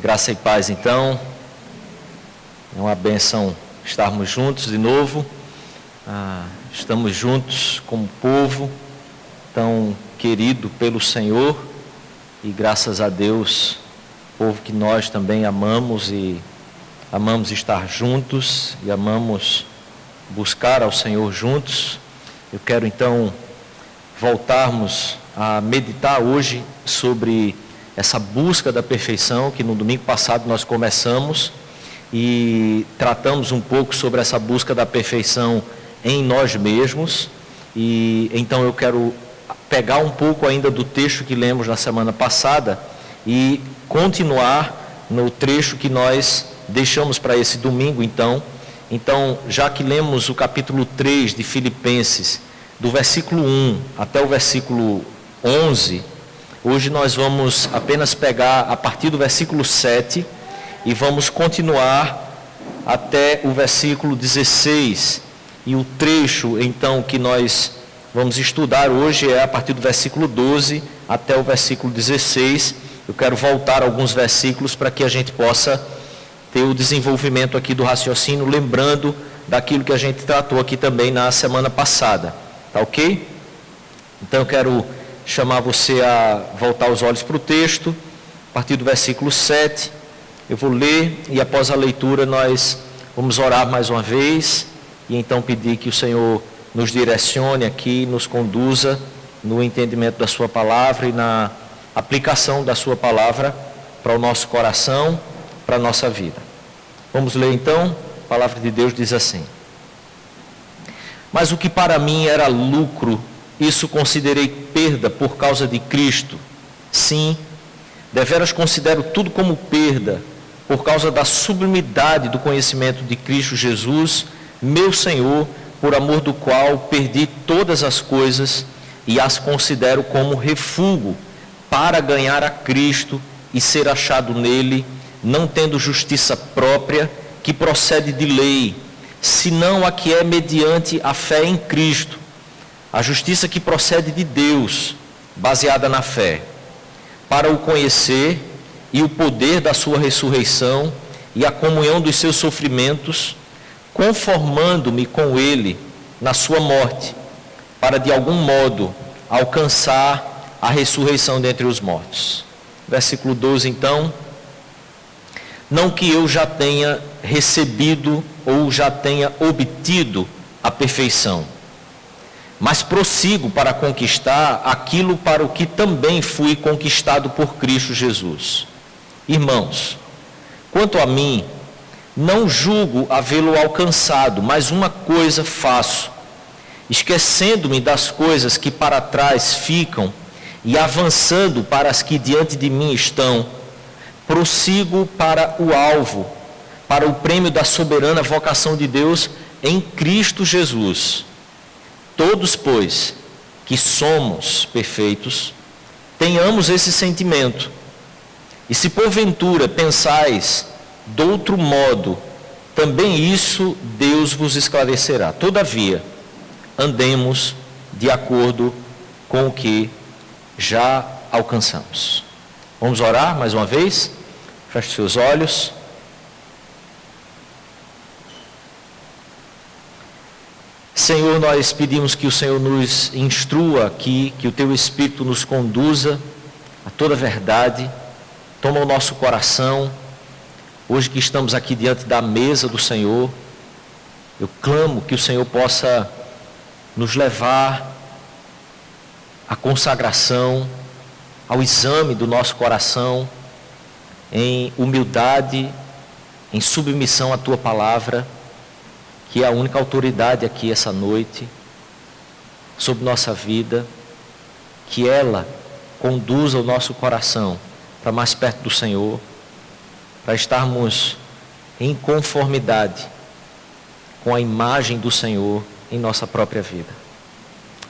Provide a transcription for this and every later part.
Graça e paz, então. É uma bênção estarmos juntos de novo. Estamos juntos como povo tão querido pelo Senhor e graças a Deus, povo que nós também amamos e amamos estar juntos e amamos buscar ao Senhor juntos. Eu quero então voltarmos a meditar hoje sobre essa busca da perfeição que no domingo passado nós começamos e tratamos um pouco sobre essa busca da perfeição em nós mesmos. E então eu quero pegar um pouco ainda do texto que lemos na semana passada e continuar no trecho que nós deixamos para esse domingo. Então, já que lemos o capítulo 3 de Filipenses, do versículo 1 até o versículo 11, hoje nós vamos apenas pegar a partir do versículo 7 e vamos continuar até o versículo 16. E o trecho, então, que nós vamos estudar hoje é a partir do versículo 12 até o versículo 16. Eu quero voltar alguns versículos para que a gente possa ter o desenvolvimento aqui do raciocínio, lembrando daquilo que a gente tratou aqui também na semana passada. Tá ok? Então eu quero chamar você a voltar os olhos para o texto, a partir do versículo 7. Eu vou ler e após a leitura nós vamos orar mais uma vez e então pedir que o Senhor nos direcione aqui, nos conduza no entendimento da sua palavra e na aplicação da sua palavra para o nosso coração, para a nossa vida. Vamos ler então. A palavra de Deus diz assim: mas o que para mim era lucro, isso considerei perda por causa de Cristo. Sim, deveras considero tudo como perda, por causa da sublimidade do conhecimento de Cristo Jesus, meu Senhor, por amor do qual perdi todas as coisas e as considero como refúgio, para ganhar a Cristo e ser achado nele, não tendo justiça própria, que procede de lei, senão a que é mediante a fé em Cristo, a justiça que procede de Deus, baseada na fé, para o conhecer e o poder da sua ressurreição e a comunhão dos seus sofrimentos, conformando-me com ele na sua morte, para de algum modo alcançar a ressurreição dentre os mortos. Versículo 12 então: não que eu já tenha recebido ou já tenha obtido a perfeição, mas prossigo para conquistar aquilo para o que também fui conquistado por Cristo Jesus. Irmãos, quanto a mim, não julgo havê-lo alcançado, mas uma coisa faço, esquecendo-me das coisas que para trás ficam e avançando para as que diante de mim estão, prossigo para o alvo, para o prêmio da soberana vocação de Deus em Cristo Jesus. Todos, pois, que somos perfeitos, tenhamos esse sentimento. E se porventura pensais de outro modo, também isso Deus vos esclarecerá. Todavia, andemos de acordo com o que já alcançamos. Vamos orar mais uma vez? Feche seus olhos. Senhor, nós pedimos que o Senhor nos instrua aqui, que o Teu Espírito nos conduza a toda a verdade. Toma o nosso coração. Hoje que estamos aqui diante da mesa do Senhor, eu clamo que o Senhor possa nos levar à consagração, ao exame do nosso coração, em humildade, em submissão à Tua palavra, que é a única autoridade aqui essa noite, sobre nossa vida, que ela conduza o nosso coração para mais perto do Senhor, para estarmos em conformidade com a imagem do Senhor em nossa própria vida.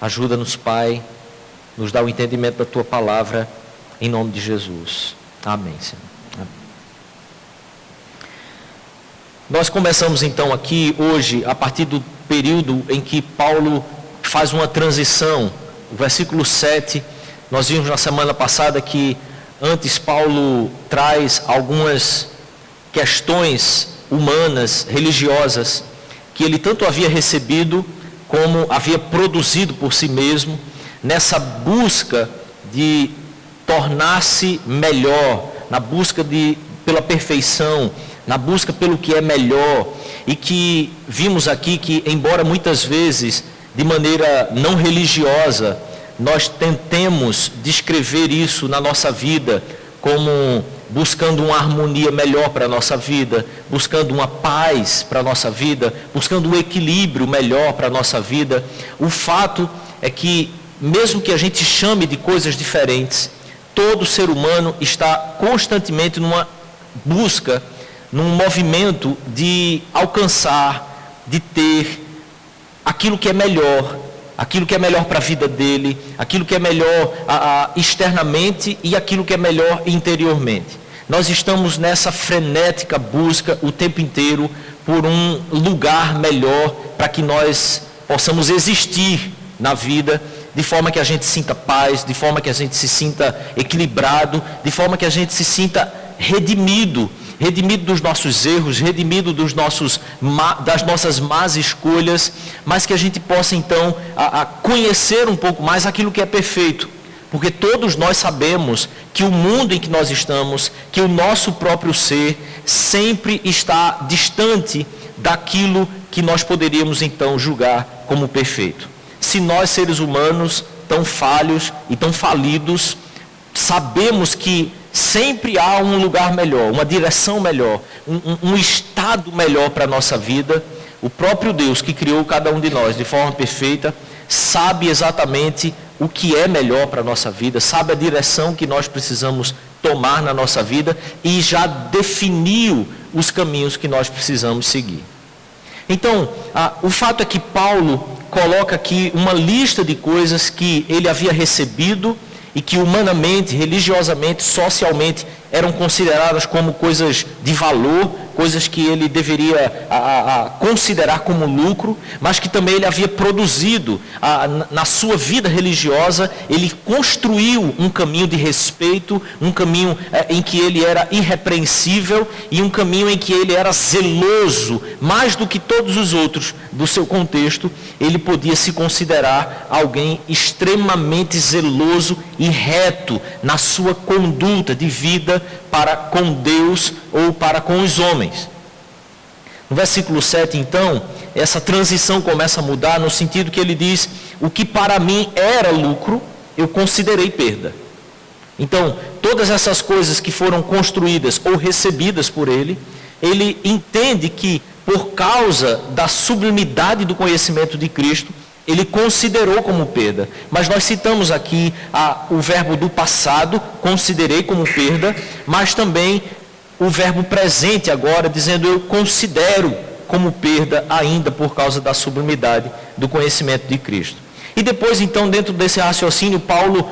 Ajuda-nos, Pai, nos dá o entendimento da Tua palavra, em nome de Jesus. Amém, Senhor. Amém. Nós começamos então aqui hoje, a partir do período em que Paulo faz uma transição. O versículo 7, nós vimos na semana passada que Antes, Paulo traz algumas questões humanas, religiosas, que ele tanto havia recebido como havia produzido por si mesmo, nessa busca de tornar-se melhor, na busca pela perfeição, na busca pelo que é melhor, e que vimos aqui que, embora muitas vezes, de maneira não religiosa, nós tentemos descrever isso na nossa vida como buscando uma harmonia melhor para a nossa vida, buscando uma paz para a nossa vida, buscando um equilíbrio melhor para a nossa vida. O fato é que, mesmo que a gente chame de coisas diferentes, todo ser humano está constantemente numa busca, num movimento de alcançar, de ter aquilo que é melhor para a vida dele, aquilo que é melhor externamente e aquilo que é melhor interiormente. Nós estamos nessa frenética busca o tempo inteiro por um lugar melhor para que nós possamos existir na vida, de forma que a gente sinta paz, de forma que a gente se sinta equilibrado, de forma que a gente se sinta redimido dos nossos erros, redimido das nossas más escolhas, mas que a gente possa então conhecer um pouco mais aquilo que é perfeito, porque todos nós sabemos que o mundo em que nós estamos, que o nosso próprio ser, sempre está distante daquilo que nós poderíamos então julgar como perfeito. Se nós, seres humanos, tão falhos e tão falidos, sabemos que sempre há um lugar melhor, uma direção melhor, um estado melhor para a nossa vida. O próprio Deus que criou cada um de nós de forma perfeita, sabe exatamente o que é melhor para a nossa vida, sabe a direção que nós precisamos tomar na nossa vida e já definiu os caminhos que nós precisamos seguir. Então, o fato é que Paulo coloca aqui uma lista de coisas que ele havia recebido e que humanamente, religiosamente, socialmente eram consideradas como coisas de valor, coisas que ele deveria considerar como lucro, mas que também ele havia produzido na sua vida religiosa. Ele construiu um caminho de respeito, um caminho em que ele era irrepreensível e um caminho em que ele era zeloso, mais do que todos os outros do seu contexto. Ele podia se considerar alguém extremamente zeloso e reto na sua conduta de vida para com Deus ou para com os homens. No versículo 7, então, essa transição começa a mudar no sentido que ele diz: o que para mim era lucro, eu considerei perda. Então, todas essas coisas que foram construídas ou recebidas por ele entende que, por causa da sublimidade do conhecimento de Cristo, ele considerou como perda. Mas nós citamos aqui o verbo do passado, considerei como perda, mas também o verbo presente agora, dizendo eu considero como perda ainda por causa da sublimidade do conhecimento de Cristo. E depois, então, dentro desse raciocínio, Paulo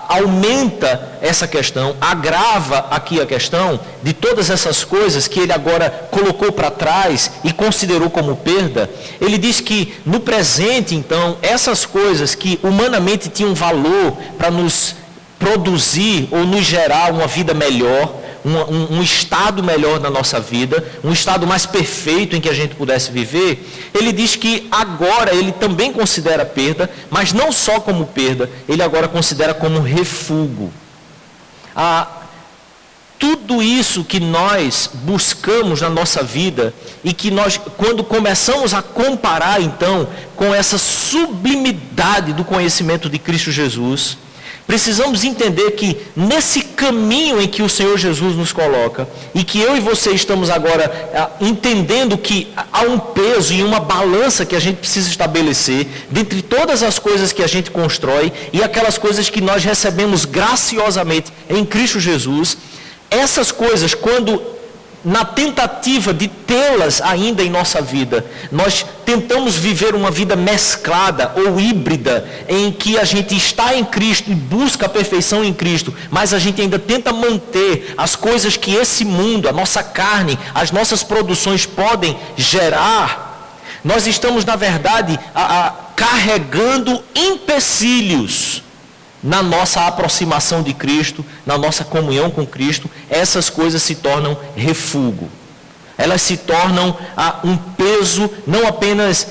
aumenta essa questão, agrava aqui a questão de todas essas coisas que ele agora colocou para trás e considerou como perda. Ele diz que no presente, então, essas coisas que humanamente tinham valor para nos produzir ou nos gerar uma vida melhor, um estado melhor na nossa vida, um estado mais perfeito em que a gente pudesse viver, ele diz que agora ele também considera perda, mas não só como perda, ele agora considera como refúgio. Tudo isso que nós buscamos na nossa vida e que nós, quando começamos a comparar então com essa sublimidade do conhecimento de Cristo Jesus, precisamos entender que nesse caminho em que o Senhor Jesus nos coloca, e que eu e você estamos agora entendendo que há um peso e uma balança que a gente precisa estabelecer, dentre todas as coisas que a gente constrói e aquelas coisas que nós recebemos graciosamente em Cristo Jesus, essas coisas, quando na tentativa de tê-las ainda em nossa vida, nós tentamos viver uma vida mesclada ou híbrida, em que a gente está em Cristo e busca a perfeição em Cristo, mas a gente ainda tenta manter as coisas que esse mundo, a nossa carne, as nossas produções podem gerar. Nós estamos, na verdade, carregando empecilhos na nossa aproximação de Cristo, na nossa comunhão com Cristo, essas coisas se tornam refúgio. Elas se tornam um peso, não apenas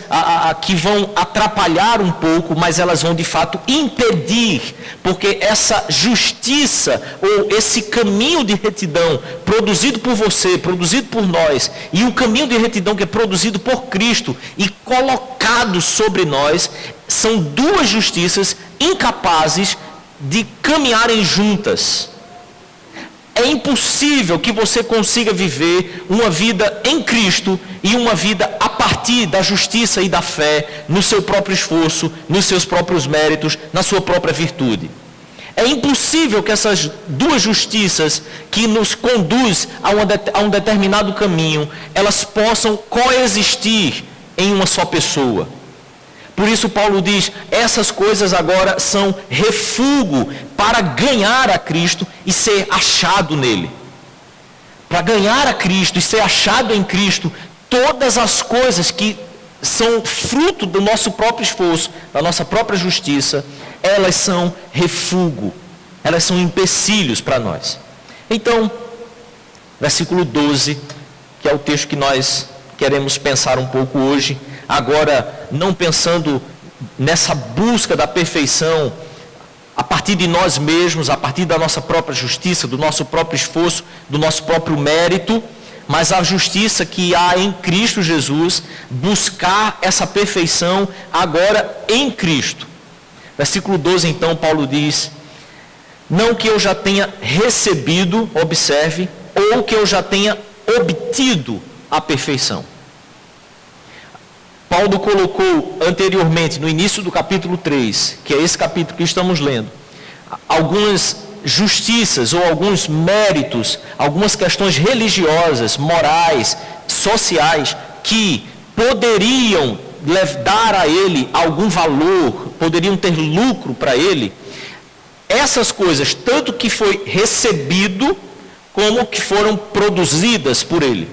que vão atrapalhar um pouco, mas elas vão de fato impedir, porque essa justiça, ou esse caminho de retidão, produzido por você, produzido por nós, e o caminho de retidão que é produzido por Cristo e colocado sobre nós, são duas justiças incapazes de caminharem juntas. É impossível que você consiga viver uma vida em Cristo e uma vida a partir da justiça e da fé, no seu próprio esforço, nos seus próprios méritos, na sua própria virtude. É impossível que essas duas justiças que nos conduz a um determinado caminho, elas possam coexistir em uma só pessoa. Por isso Paulo diz, essas coisas agora são refúgio para ganhar a Cristo e ser achado nele. Para ganhar a Cristo e ser achado em Cristo, todas as coisas que são fruto do nosso próprio esforço, da nossa própria justiça, elas são refúgio, elas são empecilhos para nós. Então, versículo 12, que é o texto que nós queremos pensar um pouco hoje, agora não pensando nessa busca da perfeição a partir de nós mesmos, a partir da nossa própria justiça, do nosso próprio esforço, do nosso próprio mérito, mas a justiça que há em Cristo Jesus, buscar essa perfeição agora em Cristo. Versículo 12 então, Paulo diz, não que eu já tenha recebido, observe, ou que eu já tenha obtido a perfeição. Paulo colocou anteriormente, no início do capítulo 3, que é esse capítulo que estamos lendo, algumas justiças ou alguns méritos, algumas questões religiosas, morais, sociais, que poderiam dar a ele algum valor, poderiam ter lucro para ele. Essas coisas, tanto que foi recebido, como que foram produzidas por ele.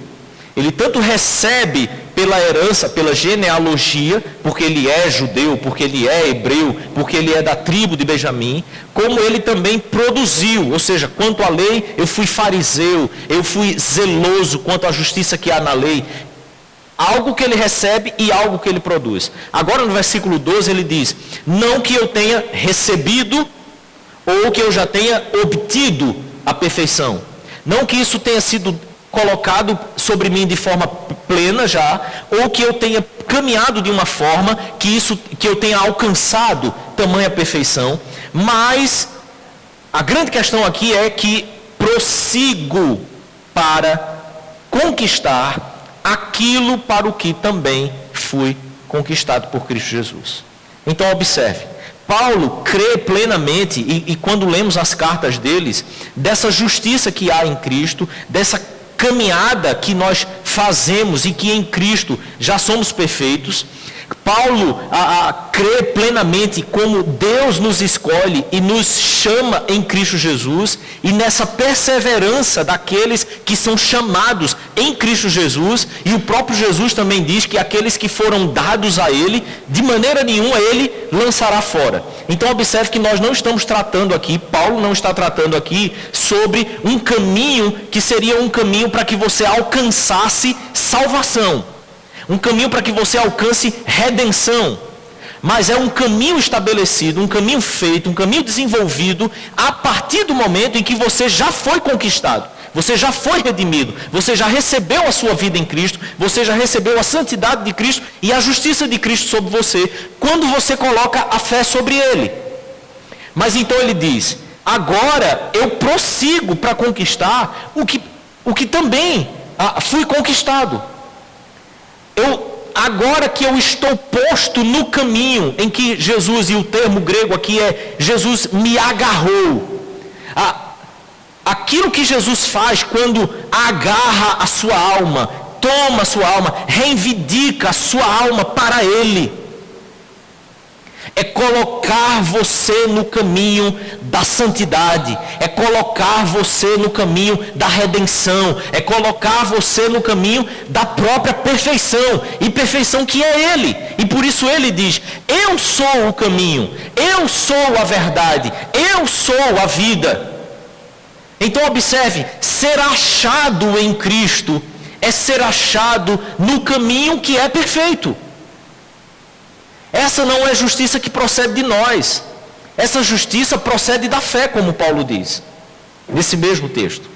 Ele tanto recebe pela herança, pela genealogia, porque ele é judeu, porque ele é hebreu, porque ele é da tribo de Benjamim, como ele também produziu, ou seja, quanto à lei, eu fui fariseu, eu fui zeloso quanto à justiça que há na lei. Algo que ele recebe e algo que ele produz. Agora no versículo 12 ele diz, não que eu tenha recebido ou que eu já tenha obtido a perfeição. Não que isso tenha sido colocado sobre mim de forma plena já, ou que eu tenha caminhado de uma forma que eu tenha alcançado tamanha perfeição, mas a grande questão aqui é que prossigo para conquistar aquilo para o que também fui conquistado por Cristo Jesus. Então observe, Paulo crê plenamente, e quando lemos as cartas deles, dessa justiça que há em Cristo, dessa caminhada que nós fazemos e que em Cristo já somos perfeitos. Paulo crê plenamente como Deus nos escolhe e nos chama em Cristo Jesus, e nessa perseverança daqueles que são chamados em Cristo Jesus, e o próprio Jesus também diz que aqueles que foram dados a Ele, de maneira nenhuma Ele lançará fora. Então observe que nós não estamos tratando aqui, Paulo não está tratando aqui sobre um caminho que seria um caminho para que você alcançasse salvação. Um caminho para que você alcance redenção. Mas é um caminho estabelecido, um caminho feito, um caminho desenvolvido a partir do momento em que você já foi conquistado. Você já foi redimido. Você já recebeu a sua vida em Cristo. Você já recebeu a santidade de Cristo e a justiça de Cristo sobre você, quando você coloca a fé sobre Ele. Mas então ele diz, agora eu prossigo para conquistar o que também fui conquistado. Agora que eu estou posto no caminho em que Jesus, e o termo grego aqui é Jesus me agarrou. Aquilo que Jesus faz quando agarra a sua alma, toma a sua alma, reivindica a sua alma para Ele. é colocar você no caminho da santidade, é colocar você no caminho da redenção, é colocar você no caminho da própria perfeição, e perfeição que é Ele. E por isso Ele diz: eu sou o caminho, eu sou a verdade, eu sou a vida. Então observe, ser achado em Cristo é ser achado no caminho que é perfeito. Essa não é justiça que procede de nós. Essa justiça procede da fé, como Paulo diz, nesse mesmo texto.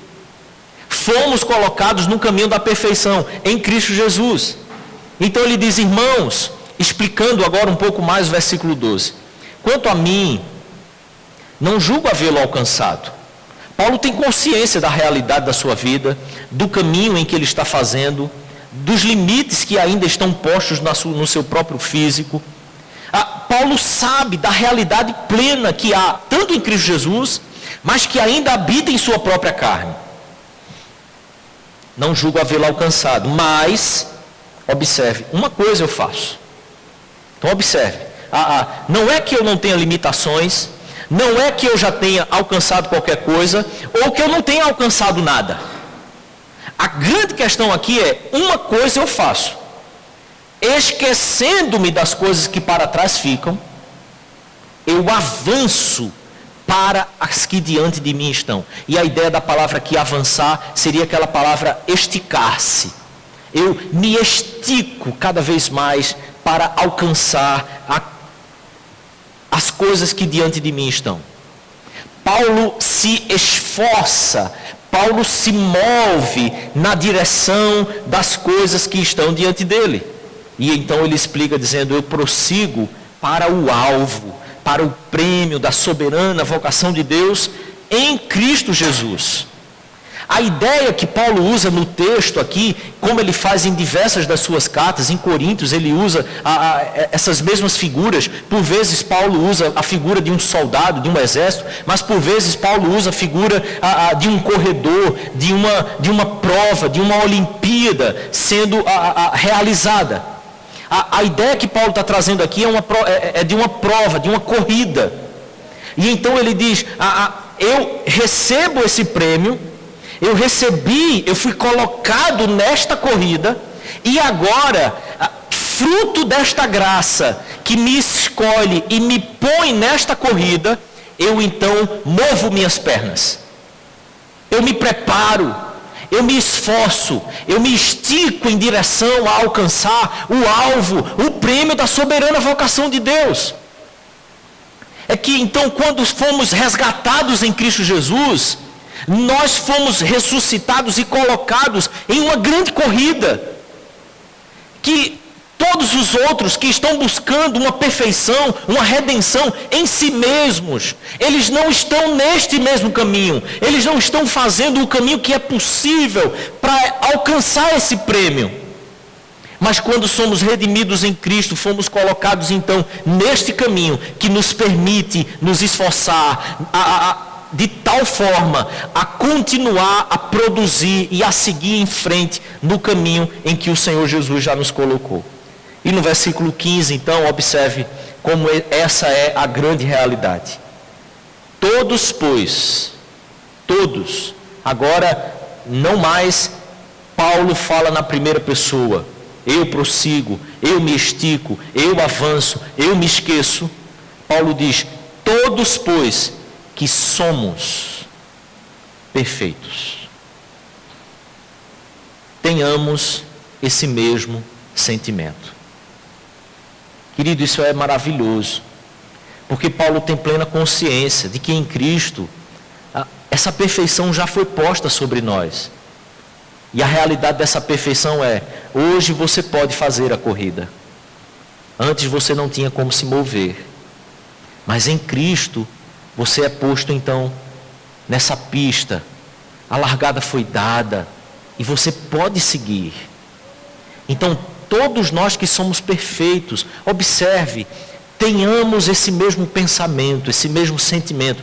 Fomos colocados no caminho da perfeição, em Cristo Jesus. Então ele diz: irmãos, explicando agora um pouco mais o versículo 12. Quanto a mim, não julgo havê-lo alcançado. Paulo tem consciência da realidade da sua vida, do caminho em que ele está fazendo, dos limites que ainda estão postos no seu próprio físico. Paulo sabe da realidade plena que há, tanto em Cristo Jesus, mas que ainda habita em sua própria carne. Não julgo havê-lo alcançado, mas, observe, uma coisa eu faço. Então observe, não é que eu não tenha limitações, não é que eu já tenha alcançado qualquer coisa, ou que eu não tenha alcançado nada. A grande questão aqui é: uma coisa eu faço, esquecendo-me das coisas que para trás ficam, eu avanço para as que diante de mim estão. E a ideia da palavra aqui, avançar, seria aquela palavra esticar-se. Eu me estico cada vez mais para alcançar as coisas que diante de mim estão. Paulo se esforça, Paulo se move na direção das coisas que estão diante dele. E então ele explica dizendo: eu prossigo para o alvo, para o prêmio da soberana vocação de Deus em Cristo Jesus. A ideia que Paulo usa no texto aqui, como ele faz em diversas das suas cartas, em Coríntios ele usa essas mesmas figuras. Por vezes Paulo usa a figura de um soldado, de um exército, mas por vezes Paulo usa a figura de um corredor, de uma prova, de uma Olimpíada sendo realizada. A ideia que Paulo está trazendo aqui é de uma prova, de uma corrida. E então ele diz: eu recebo esse prêmio, eu fui colocado nesta corrida, e agora, fruto desta graça que me escolhe e me põe nesta corrida, eu então movo minhas pernas. Eu me preparo, eu me esforço, eu me estico em direção a alcançar o alvo, o prêmio da soberana vocação de Deus. É que então, quando fomos resgatados em Cristo Jesus, nós fomos ressuscitados e colocados em uma grande corrida, que todos os outros que estão buscando uma perfeição, uma redenção em si mesmos, eles não estão neste mesmo caminho, eles não estão fazendo o caminho que é possível para alcançar esse prêmio. Mas quando somos redimidos em Cristo, fomos colocados então neste caminho que nos permite nos esforçar de tal forma a continuar a produzir e a seguir em frente no caminho em que o Senhor Jesus já nos colocou. E no versículo 15, então, observe como essa é a grande realidade. Todos, pois, todos, agora não mais Paulo fala na primeira pessoa: eu prossigo, eu me estico, eu avanço, eu me esqueço. Paulo diz: todos, pois, que somos perfeitos, tenhamos esse mesmo sentimento. Querido, isso é maravilhoso, porque Paulo tem plena consciência de que em Cristo essa perfeição já foi posta sobre nós. E a realidade dessa perfeição é: hoje você pode fazer a corrida. Antes você não tinha como se mover, mas em Cristo você é posto então nessa pista, a largada foi dada e você pode seguir. Então todos nós que somos perfeitos, observe, tenhamos esse mesmo pensamento, esse mesmo sentimento.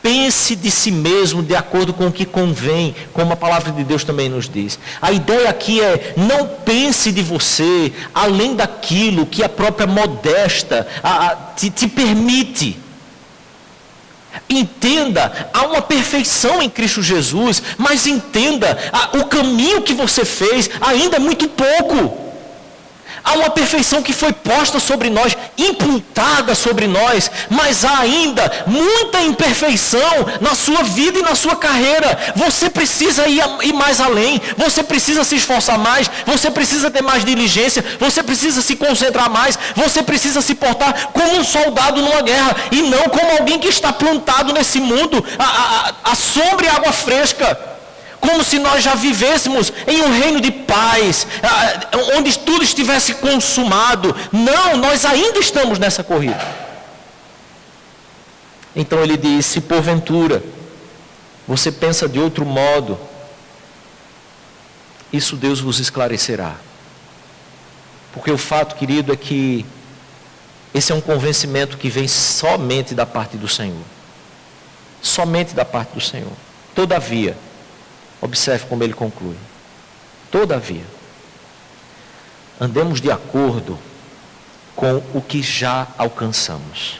pense de si mesmo de acordo com o que convém, como a palavra de Deus também nos diz. A ideia aqui é, não pense de você além daquilo que a própria modesta te permite. Entenda, há uma perfeição em Cristo Jesus, mas entenda, o caminho que você fez ainda é muito pouco. Há uma perfeição que foi posta sobre nós, imputada sobre nós, mas há ainda muita imperfeição na sua vida e na sua carreira. Você precisa ir mais além, você precisa se esforçar mais, você precisa ter mais diligência, você precisa se concentrar mais, você precisa se portar como um soldado numa guerra, e não como alguém que está plantado nesse mundo, à sombra e água fresca. Como se nós já vivêssemos em um reino de paz, onde tudo estivesse consumado. Não, nós ainda estamos nessa corrida. Então ele diz, se porventura você pensa de outro modo, isso Deus vos esclarecerá. Porque o fato, querido, é que esse é um convencimento que vem somente da parte do Senhor. Somente da parte do Senhor. Todavia, observe como ele conclui. Todavia, andemos de acordo com o que já alcançamos.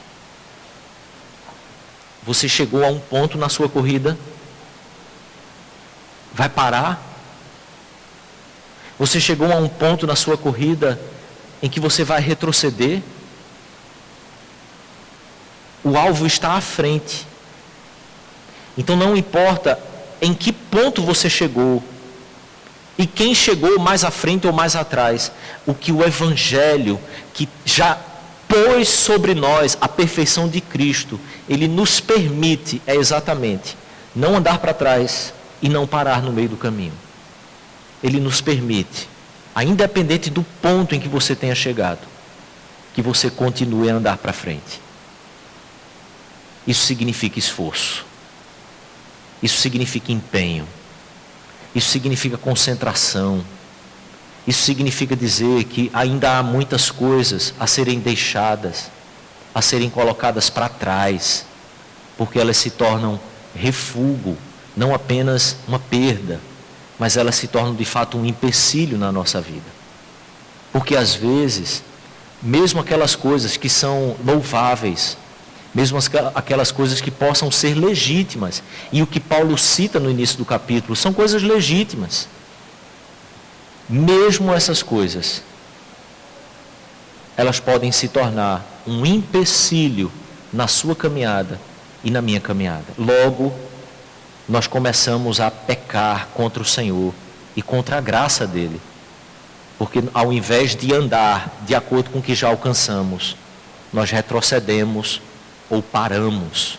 Você chegou a um ponto na sua corrida? Vai parar? Você chegou a um ponto na sua corrida em que você vai retroceder? O alvo está à frente. Então não importa em que ponto você chegou e quem chegou mais à frente ou mais atrás, o que o Evangelho, que já pôs sobre nós a perfeição de Cristo, ele nos permite, é exatamente, não andar para trás e não parar no meio do caminho. Ele nos permite, independente do ponto em que você tenha chegado, que você continue a andar para frente. Isso significa esforço. Isso significa empenho. Isso significa concentração. Isso significa dizer que ainda há muitas coisas a serem deixadas, a serem colocadas para trás, porque elas se tornam refúgio, não apenas uma perda, mas elas se tornam de fato um empecilho na nossa vida. Porque às vezes, mesmo aquelas coisas que são louváveis, mesmo aquelas coisas que possam ser legítimas, e o que Paulo cita no início do capítulo, são coisas legítimas. Mesmo essas coisas, elas podem se tornar um empecilho na sua caminhada e na minha caminhada. Logo, nós começamos a pecar contra o Senhor e contra a graça dele. Porque ao invés de andar de acordo com o que já alcançamos, nós retrocedemos ou paramos,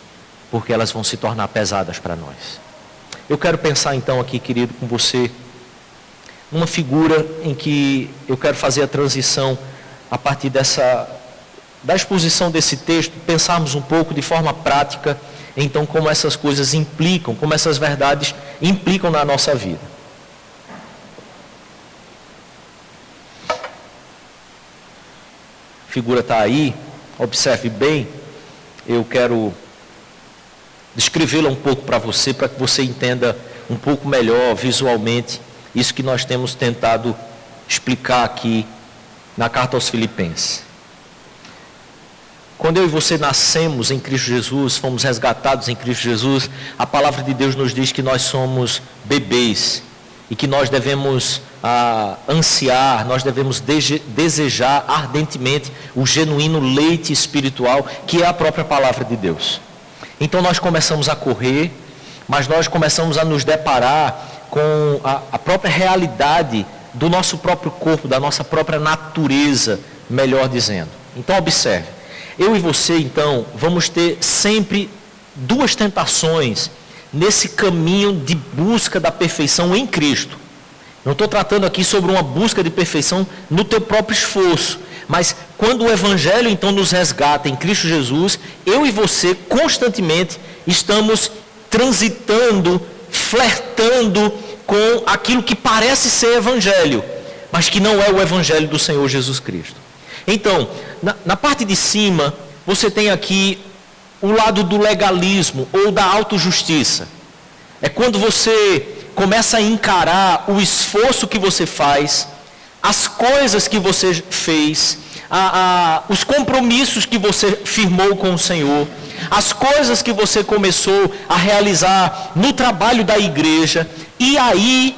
porque elas vão se tornar pesadas para nós. Eu quero pensar então aqui, querido, com você, numa figura em que eu quero fazer a transição a partir da exposição desse texto, pensarmos um pouco de forma prática, então como essas coisas implicam, como essas verdades implicam na nossa vida. A figura está aí, observe bem. Eu quero descrevê-la um pouco para que você entenda um pouco melhor visualmente isso que nós temos tentado explicar aqui na carta aos Filipenses. Quando eu e você nascemos em Cristo Jesus, fomos resgatados em Cristo Jesus, a palavra de Deus nos diz que nós somos bebês e que nós devemos ansiar, nós devemos desejar ardentemente o genuíno leite espiritual, que é a própria palavra de Deus. Então nós começamos a correr, mas nós começamos a nos deparar com a própria realidade do nosso próprio corpo, da nossa própria natureza, melhor dizendo. Então observe, eu e você então vamos ter sempre duas tentações nesse caminho de busca da perfeição em Cristo. Não estou tratando aqui sobre uma busca de perfeição no teu próprio esforço, mas quando o Evangelho então nos resgata em Cristo Jesus, eu e você constantemente estamos transitando, flertando com aquilo que parece ser Evangelho, mas que não é o Evangelho do Senhor Jesus Cristo. Então, na parte de cima, você tem aqui o lado do legalismo ou da autojustiça. É quando você começa a encarar o esforço que você faz, as coisas que você fez, os compromissos que você firmou com o Senhor, as coisas que você começou a realizar no trabalho da igreja, e aí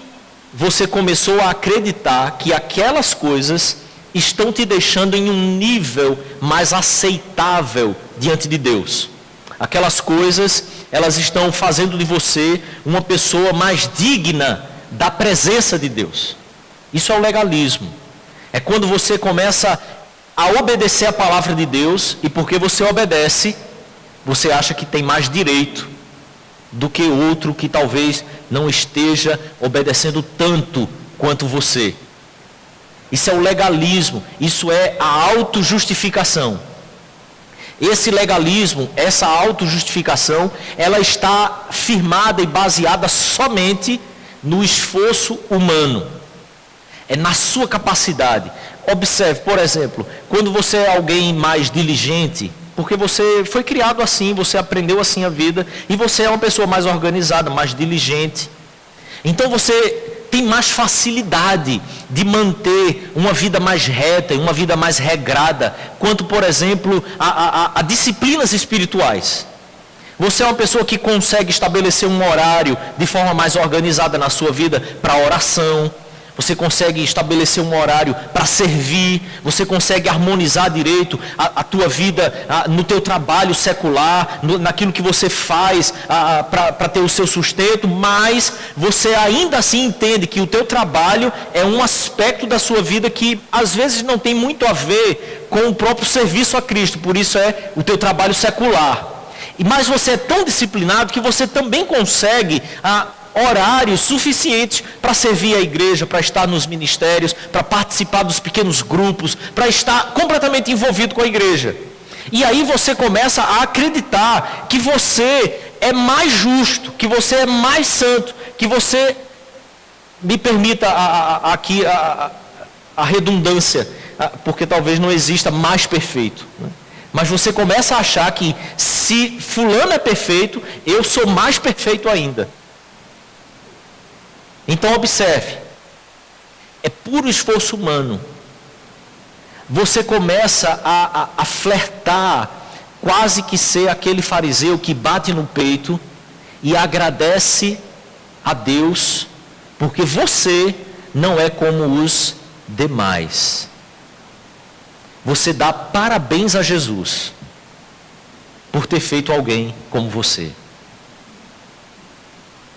você começou a acreditar que aquelas coisas estão te deixando em um nível mais aceitável diante de Deus. Aquelas coisas, elas estão fazendo de você uma pessoa mais digna da presença de Deus. Isso é o legalismo. É quando você começa a obedecer a palavra de Deus, e porque você obedece, você acha que tem mais direito do que outro que talvez não esteja obedecendo tanto quanto você. Isso é o legalismo, isso é a autojustificação. Esse legalismo, essa autojustificação, ela está firmada e baseada somente no esforço humano. É na sua capacidade. Observe, por exemplo, quando você é alguém mais diligente, porque você foi criado assim, você aprendeu assim a vida, e você é uma pessoa mais organizada, mais diligente. Então você tem mais facilidade de manter uma vida mais reta, uma vida mais regrada, quanto, por exemplo, a disciplinas espirituais. Você é uma pessoa que consegue estabelecer um horário de forma mais organizada na sua vida para oração. Você consegue estabelecer um horário para servir, você consegue harmonizar direito a tua vida no teu trabalho secular, naquilo que você faz para ter o seu sustento, mas você ainda assim entende que o teu trabalho é um aspecto da sua vida que às vezes não tem muito a ver com o próprio serviço a Cristo, por isso é o teu trabalho secular. Mas você é tão disciplinado que você também consegue horários suficientes para servir a igreja, para estar nos ministérios, para participar dos pequenos grupos, para estar completamente envolvido com a igreja. E aí você começa a acreditar que você é mais justo, que você é mais santo, que você, me permita aqui a redundância, porque talvez não exista mais perfeito, né? Mas você começa a achar que se fulano é perfeito, eu sou mais perfeito ainda. Então observe, é puro esforço humano. Você começa a flertar, quase que ser aquele fariseu que bate no peito e agradece a Deus, porque você não é como os demais. Você dá parabéns a Jesus por ter feito alguém como você.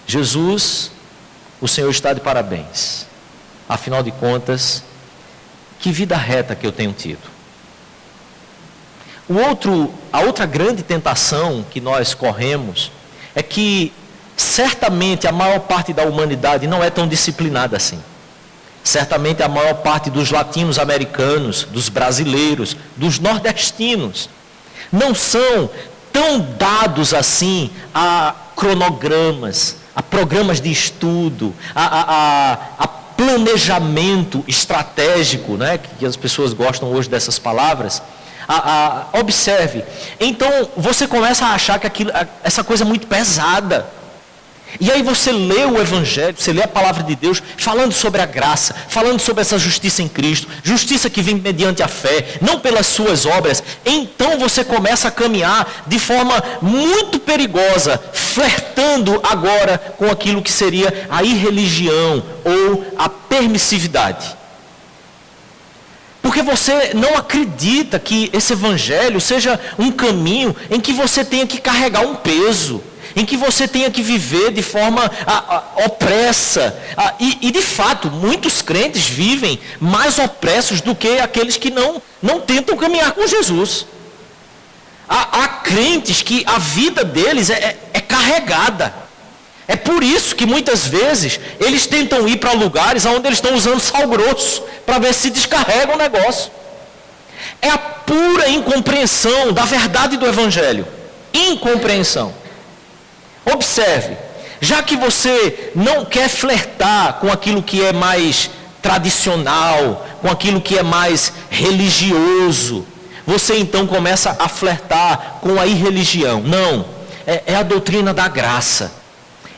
Jesus, o Senhor está de parabéns. Afinal de contas, que vida reta que eu tenho tido. A outra grande tentação que nós corremos é que certamente a maior parte da humanidade não é tão disciplinada assim. Certamente a maior parte dos latinos-americanos, dos brasileiros, dos nordestinos, não são tão dados assim a cronogramas, a programas de estudo, a planejamento estratégico, né, que as pessoas gostam hoje dessas palavras. Observe, então você começa a achar que essa coisa é muito pesada. E aí você lê o Evangelho, você lê a palavra de Deus, falando sobre a graça, falando sobre essa justiça em Cristo, justiça que vem mediante a fé, não pelas suas obras. Então você começa a caminhar de forma muito perigosa, flertando agora com aquilo que seria a irreligião ou a permissividade. Porque você não acredita que esse Evangelho seja um caminho em que você tenha que carregar um peso, em que você tenha que viver de forma opressa. E de fato, muitos crentes vivem mais opressos do que aqueles que não tentam caminhar com Jesus. Há crentes que a vida deles é carregada. É por isso que muitas vezes eles tentam ir para lugares onde eles estão usando sal grosso, para ver se descarrega o negócio. É a pura incompreensão da verdade do Evangelho. Incompreensão. Observe, já que você não quer flertar com aquilo que é mais tradicional, com aquilo que é mais religioso, você então começa a flertar com a irreligião. Não, é a doutrina da graça.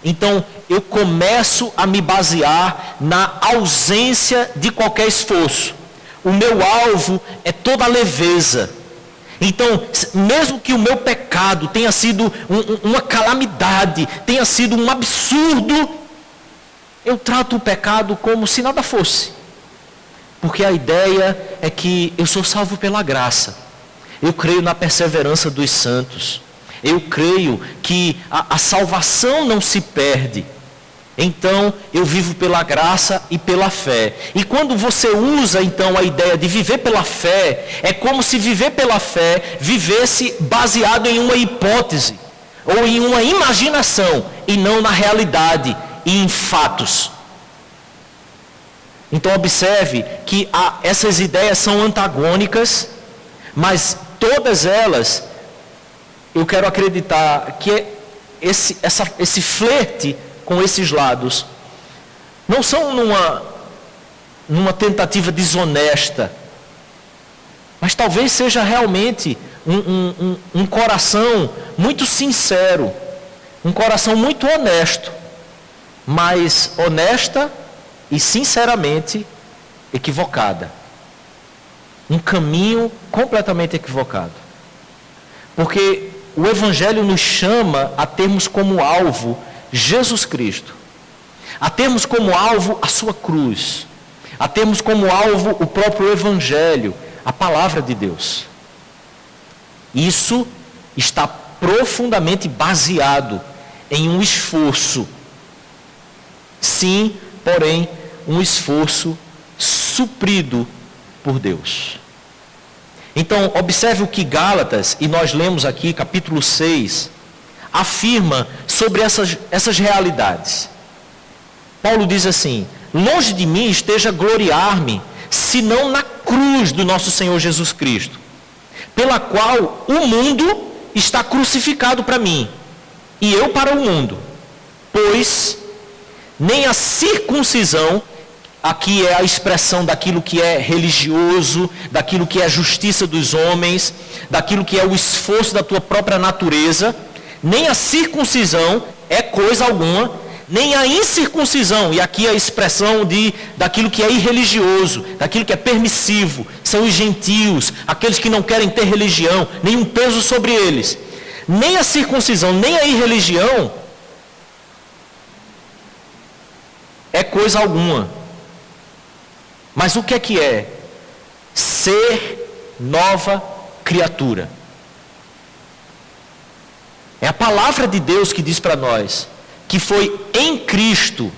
Então, eu começo a me basear na ausência de qualquer esforço. O meu alvo é toda a leveza. Então, mesmo que o meu pecado tenha sido uma calamidade, tenha sido um absurdo, eu trato o pecado como se nada fosse. Porque a ideia é que eu sou salvo pela graça. Eu creio na perseverança dos santos. Eu creio que a salvação não se perde. Então, eu vivo pela graça e pela fé. E quando você usa, então, a ideia de viver pela fé, é como se viver pela fé vivesse baseado em uma hipótese, ou em uma imaginação, e não na realidade e em fatos. Então, observe que essas ideias são antagônicas, mas todas elas, eu quero acreditar que esse flerte com esses lados não são numa tentativa desonesta, mas talvez seja realmente um coração muito sincero, um coração muito honesto, mas honesta e sinceramente equivocada. Um caminho completamente equivocado. Porque o Evangelho nos chama a termos como alvo Jesus Cristo, a termos como alvo a sua cruz, a termos como alvo o próprio Evangelho, a palavra de Deus. Isso está profundamente baseado em um esforço, sim, porém, um esforço suprido por Deus. Então, observe o que Gálatas, e nós lemos aqui, capítulo 6, afirma sobre essas realidades. Paulo diz assim: longe de mim esteja gloriar-me, senão na cruz do nosso Senhor Jesus Cristo, pela qual o mundo está crucificado para mim, e eu para o mundo. Pois nem a circuncisão, aqui é a expressão daquilo que é religioso, daquilo que é a justiça dos homens, daquilo que é o esforço da tua própria natureza, nem a circuncisão é coisa alguma, nem a incircuncisão, e aqui é a expressão daquilo que é irreligioso, daquilo que é permissivo, são os gentios, aqueles que não querem ter religião, nenhum peso sobre eles. Nem a circuncisão, nem a irreligião é coisa alguma. Mas o que é? Ser nova criatura. É a palavra de Deus que diz para nós que foi em Cristo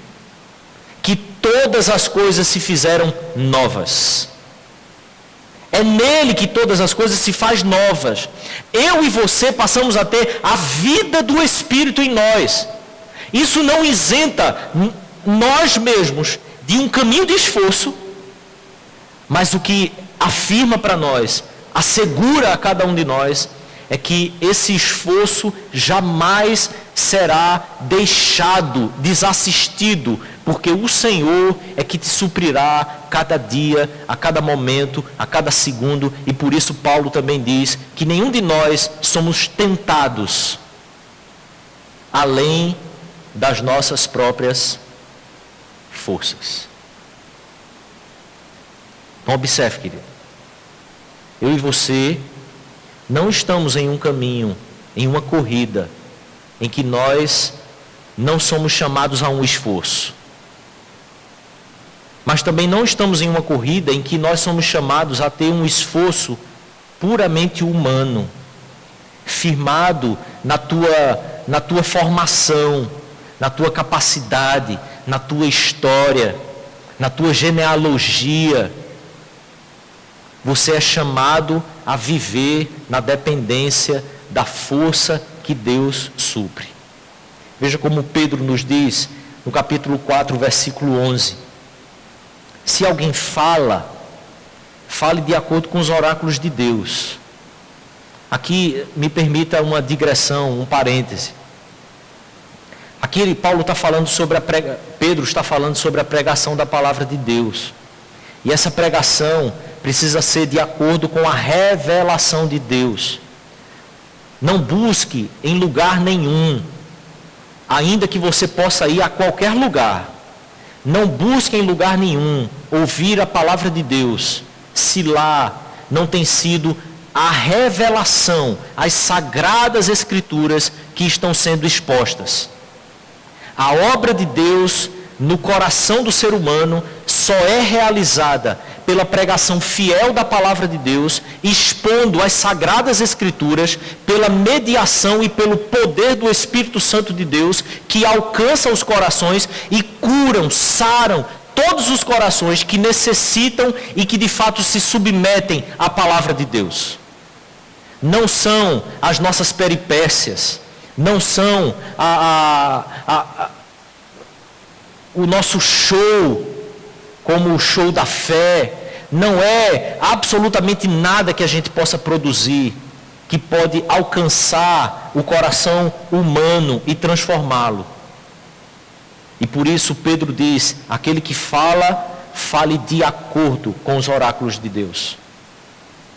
que todas as coisas se fizeram novas. É nele que todas as coisas se faz novas. Eu e você passamos a ter a vida do Espírito em nós. Isso não isenta nós mesmos de um caminho de esforço, mas o que afirma para nós, assegura a cada um de nós, é que esse esforço jamais será deixado, desassistido, porque o Senhor é que te suprirá cada dia, a cada momento, a cada segundo, e por isso Paulo também diz que nenhum de nós somos tentados além das nossas próprias forças. Então observe, querido, eu e você não estamos em um caminho, em uma corrida, em que nós não somos chamados a um esforço. Mas também não estamos em uma corrida em que nós somos chamados a ter um esforço puramente humano, firmado na tua formação, na tua capacidade, na tua história, na tua genealogia. Você é chamado a viver na dependência da força que Deus supre. Veja como Pedro nos diz no capítulo 4, versículo 11. Se alguém fale de acordo com os oráculos de Deus. Aqui me permita uma digressão, um parêntese. Aqui Paulo está falando sobre Pedro está falando sobre a pregação da palavra de Deus. E essa pregação precisa ser de acordo com a revelação de Deus. Não busque em lugar nenhum, ainda que você possa ir a qualquer lugar. Não busque em lugar nenhum ouvir a palavra de Deus, se lá não tem sido a revelação, as sagradas escrituras que estão sendo expostas. A obra de Deus no coração do ser humano só é realizada pela pregação fiel da palavra de Deus, expondo as sagradas escrituras, pela mediação e pelo poder do Espírito Santo de Deus, que alcança os corações e curam, saram todos os corações que necessitam e que de fato se submetem à palavra de Deus. Não são as nossas peripécias, não são o nosso show, como o show da fé, não é absolutamente nada que a gente possa produzir, que pode alcançar o coração humano e transformá-lo. E por isso Pedro diz, aquele que fala, fale de acordo com os oráculos de Deus.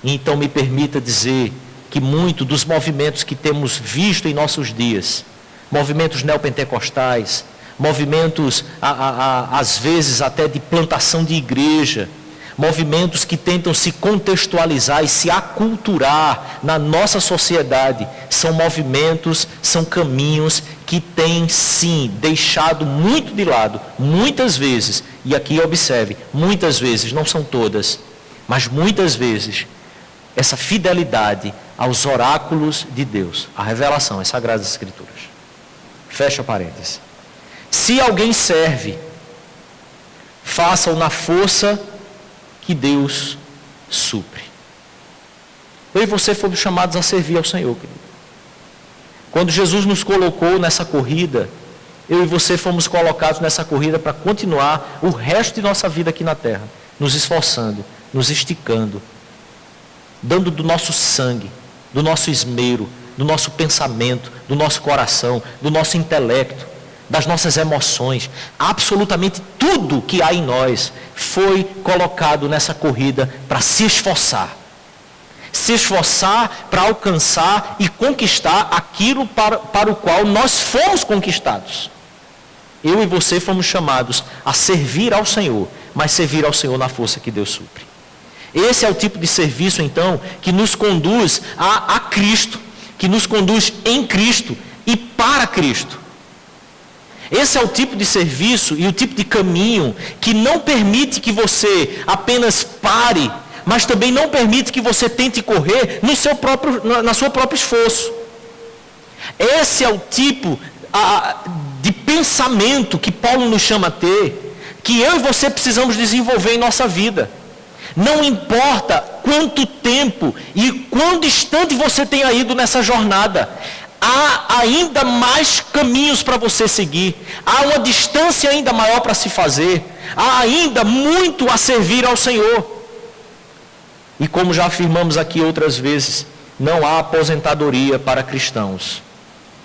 E então me permita dizer que muito dos movimentos que temos visto em nossos dias, movimentos neopentecostais, movimentos, às vezes até de plantação de igreja, movimentos que tentam se contextualizar e se aculturar na nossa sociedade, são movimentos, são caminhos que têm sim deixado muito de lado, muitas vezes, e aqui observe, muitas vezes, não são todas, mas muitas vezes, essa fidelidade aos oráculos de Deus, a revelação, as Sagradas Escrituras. Fecha parênteses. Se alguém serve, faça-o na força que Deus supre. Eu e você fomos chamados a servir ao Senhor, querido. Quando Jesus nos colocou nessa corrida, eu e você fomos colocados nessa corrida para continuar o resto de nossa vida aqui na terra, nos esforçando, nos esticando, dando do nosso sangue, do nosso esmero, do nosso pensamento, do nosso coração, do nosso intelecto, das nossas emoções, absolutamente tudo que há em nós foi colocado nessa corrida para se esforçar para alcançar e conquistar aquilo para o qual nós fomos conquistados. Eu e você fomos chamados a servir ao Senhor, mas servir ao Senhor na força que Deus supre. Esse é o tipo de serviço, então, que nos conduz a Cristo, que nos conduz em Cristo e para Cristo. Esse é o tipo de serviço e o tipo de caminho que não permite que você apenas pare, mas também não permite que você tente correr na sua próprio esforço. Esse é o tipo de pensamento que Paulo nos chama a ter, que eu e você precisamos desenvolver em nossa vida. Não importa quanto tempo e quão distante você tenha ido nessa jornada, há ainda mais caminhos para você seguir, há uma distância ainda maior para se fazer, há ainda muito a servir ao Senhor. E como já afirmamos aqui outras vezes, não há aposentadoria para cristãos.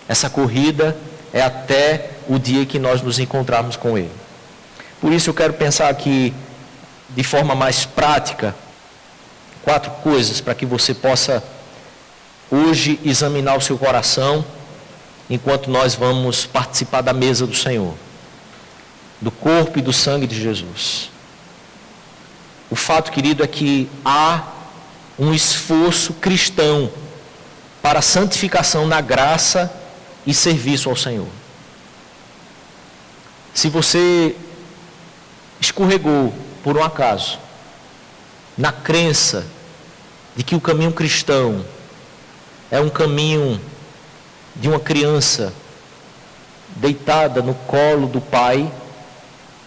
Essa corrida é até o dia que nós nos encontrarmos com Ele. Por isso eu quero pensar aqui, de forma mais prática, 4 coisas para que você possa hoje examinar o seu coração, enquanto nós vamos participar da mesa do Senhor, do corpo e do sangue de Jesus. O fato, querido, é que há um esforço cristão para a santificação na graça e serviço ao Senhor. Se você escorregou por um acaso na crença de que o caminho cristão é um caminho de uma criança deitada no colo do pai,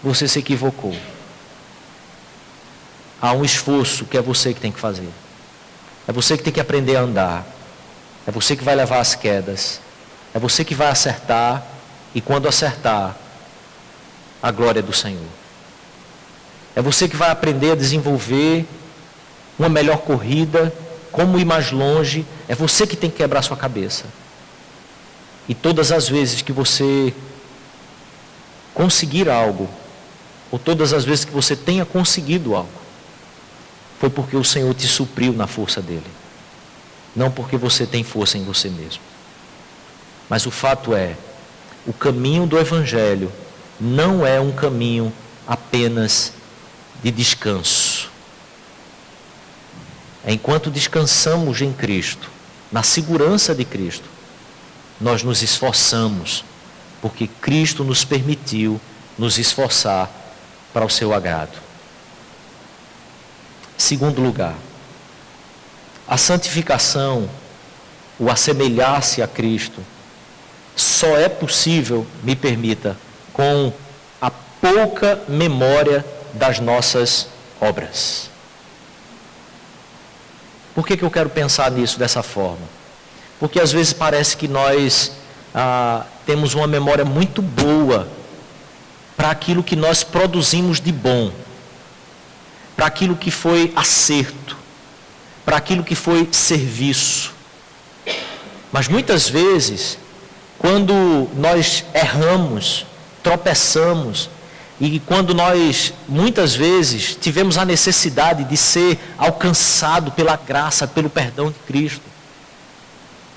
você se equivocou. Há um esforço que é você que tem que fazer. É você que tem que aprender a andar. É você que vai levar as quedas. É você que vai acertar. E quando acertar, a glória é do Senhor. É você que vai aprender a desenvolver uma melhor corrida, como ir mais longe. É você que tem que quebrar sua cabeça. E todas as vezes que você conseguir algo, ou todas as vezes que você tenha conseguido algo, foi porque o Senhor te supriu na força dele. Não porque você tem força em você mesmo. Mas o fato é, o caminho do Evangelho não é um caminho apenas de descanso. Enquanto descansamos em Cristo, na segurança de Cristo, nós nos esforçamos, porque Cristo nos permitiu nos esforçar para o seu agrado. Segundo lugar, a santificação, o assemelhar-se a Cristo, só é possível, me permita, com a pouca memória das nossas obras. Por que eu quero pensar nisso dessa forma? Porque às vezes parece que nós temos uma memória muito boa para aquilo que nós produzimos de bom, para aquilo que foi acerto, para aquilo que foi serviço. Mas muitas vezes, quando nós erramos, tropeçamos, e quando nós, muitas vezes, tivemos a necessidade de ser alcançado pela graça, pelo perdão de Cristo,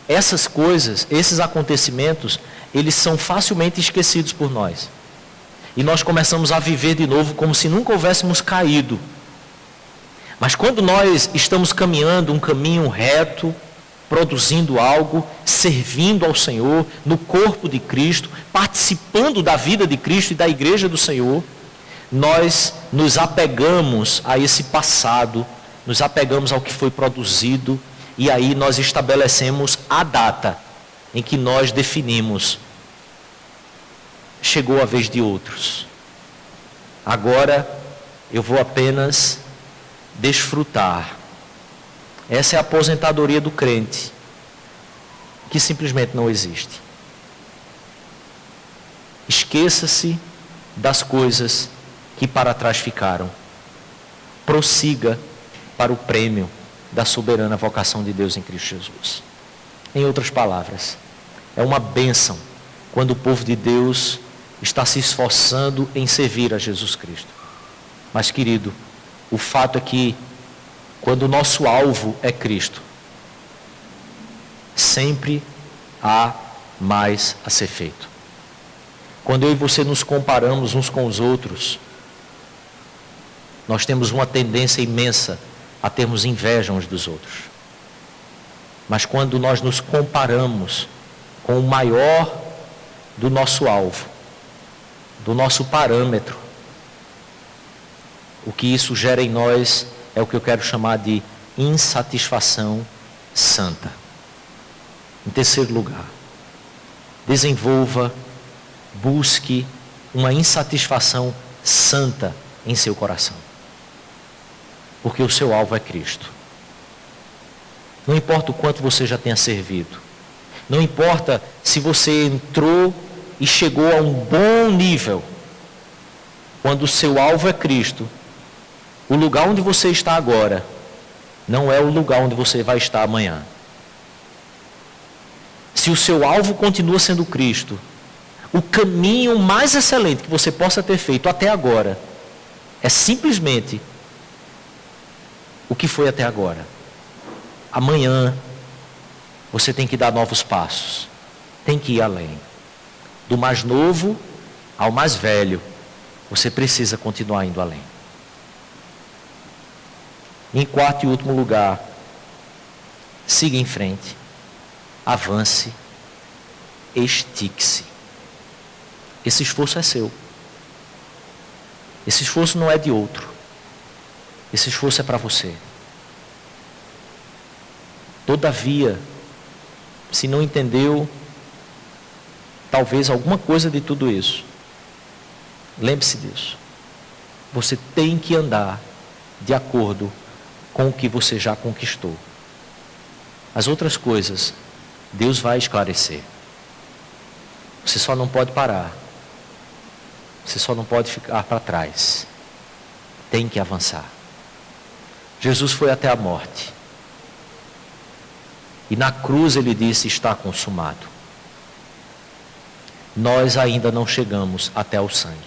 essas coisas, esses acontecimentos, eles são facilmente esquecidos por nós. E nós começamos a viver de novo como se nunca houvéssemos caído. Mas quando nós estamos caminhando um caminho reto, produzindo algo, servindo ao Senhor, no corpo de Cristo, participando da vida de Cristo e da igreja do Senhor, nós nos apegamos a esse passado, nos apegamos ao que foi produzido, e aí nós estabelecemos a data em que nós definimos: chegou a vez de outros. Agora eu vou apenas desfrutar. Essa é a aposentadoria do crente, que simplesmente não existe. Esqueça-se das coisas que para trás ficaram. Prossiga para o prêmio da soberana vocação de Deus em Cristo Jesus. Em outras palavras, é uma bênção quando o povo de Deus está se esforçando em servir a Jesus Cristo. Mas, querido, o fato é que quando o nosso alvo é Cristo, sempre há mais a ser feito. Quando eu e você nos comparamos uns com os outros, nós temos uma tendência imensa a termos inveja uns dos outros. Mas quando nós nos comparamos com o maior do nosso alvo, do nosso parâmetro, o que isso gera em nós é o que eu quero chamar de insatisfação santa. Em terceiro lugar, desenvolva, busque uma insatisfação santa em seu coração. Porque o seu alvo é Cristo. Não importa o quanto você já tenha servido. Não importa se você entrou e chegou a um bom nível. Quando o seu alvo é Cristo, o lugar onde você está agora não é o lugar onde você vai estar amanhã. Se o seu alvo continua sendo Cristo, o caminho mais excelente que você possa ter feito até agora é simplesmente o que foi até agora. Amanhã você tem que dar novos passos. Tem que ir além. Do mais novo ao mais velho, você precisa continuar indo além. Em quarto e último lugar, siga em frente, avance, estique-se. Esse esforço é seu. Esse esforço não é de outro. Esse esforço é para você. Todavia, se não entendeu, talvez alguma coisa de tudo isso, lembre-se disso. Você tem que andar de acordo com o que você já conquistou. As outras coisas, Deus vai esclarecer. Você só não pode parar. Você só não pode ficar para trás. Tem que avançar. Jesus foi até a morte. E na cruz ele disse: está consumado. Nós ainda não chegamos até o sangue.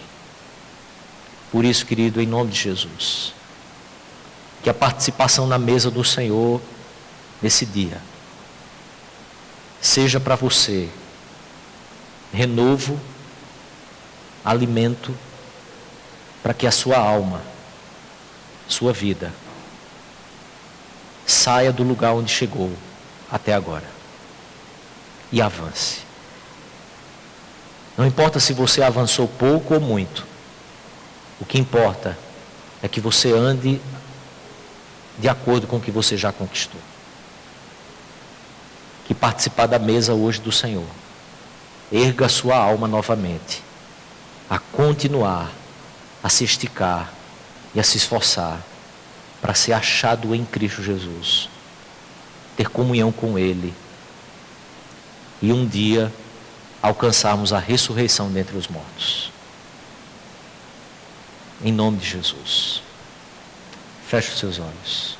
Por isso, querido, em nome de Jesus, que a participação na mesa do Senhor nesse dia seja para você renovo, alimento, para que a sua alma, sua vida, saia do lugar onde chegou até agora e avance. Não importa se você avançou pouco ou muito, o que importa é que você ande de acordo com o que você já conquistou. Que participar da mesa hoje do Senhor erga a sua alma novamente a continuar a se esticar e a se esforçar para ser achado em Cristo Jesus, ter comunhão com Ele e um dia alcançarmos a ressurreição dentre os mortos. Em nome de Jesus. Feche os seus olhos.